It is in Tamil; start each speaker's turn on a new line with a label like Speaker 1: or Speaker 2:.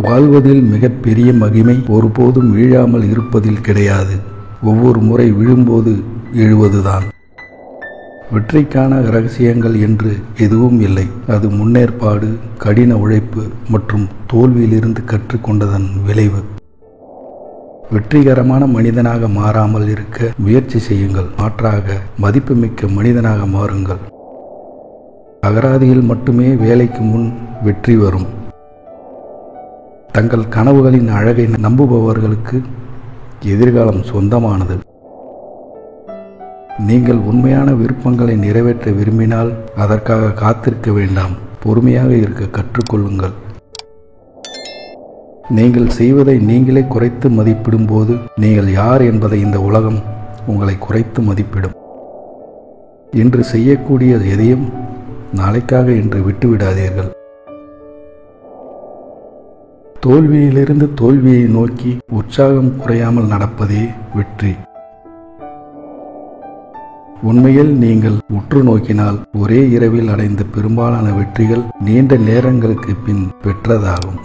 Speaker 1: வாழ்வதில் மிகப்பெரிய மகிமை ஒருபோதும் வீழாமல் இருப்பதில் கிடையாது. ஒவ்வொரு முறை விழும்போது எழுவதுதான். வெற்றிக்கான இரகசியங்கள் என்று எதுவும் இல்லை. அது முன்னேற்பாடு, கடின உழைப்பு மற்றும் தோல்வியிலிருந்து கற்றுக்கொண்டதன் விளைவு. வெற்றிகரமான மனிதனாக மாறாமல் இருக்க முயற்சி செய்யுங்கள். மாற்றாக மதிப்புமிக்க மனிதனாக மாறுங்கள். அகராதியில் மட்டுமே வேலைக்கு முன் வெற்றி வரும். தங்கள் கனவுகளின் அழகை நம்புபவர்களுக்கு எதிர்காலம் சொந்தமானது. நீங்கள் உண்மையான விருப்பங்களை நிறைவேற்ற விரும்பினால் அதற்காக காத்திருக்க வேண்டாம். பொறுமையாக இருக்க கற்றுக்கொள்ளுங்கள். நீங்கள் செய்வதை நீங்களே குறைத்து மதிப்பிடும் போது நீங்கள் யார் என்பதை இந்த உலகம் உங்களை குறைத்து மதிப்பிடும். இன்று செய்யக்கூடிய எதையும் நாளைக்காக என்று விட்டுவிடாதீர்கள். தோல்வியிலிருந்து தோல்வியை நோக்கி உற்சாகம் குறையாமல் நடப்பதே வெற்றி. உண்மையில் நீங்கள் உற்று நோக்கினால் ஒரே இரவில் அடைந்த பெரும்பாலான வெற்றிகள் நீண்ட நேரங்களுக்கு பின் பெற்றதாகும்.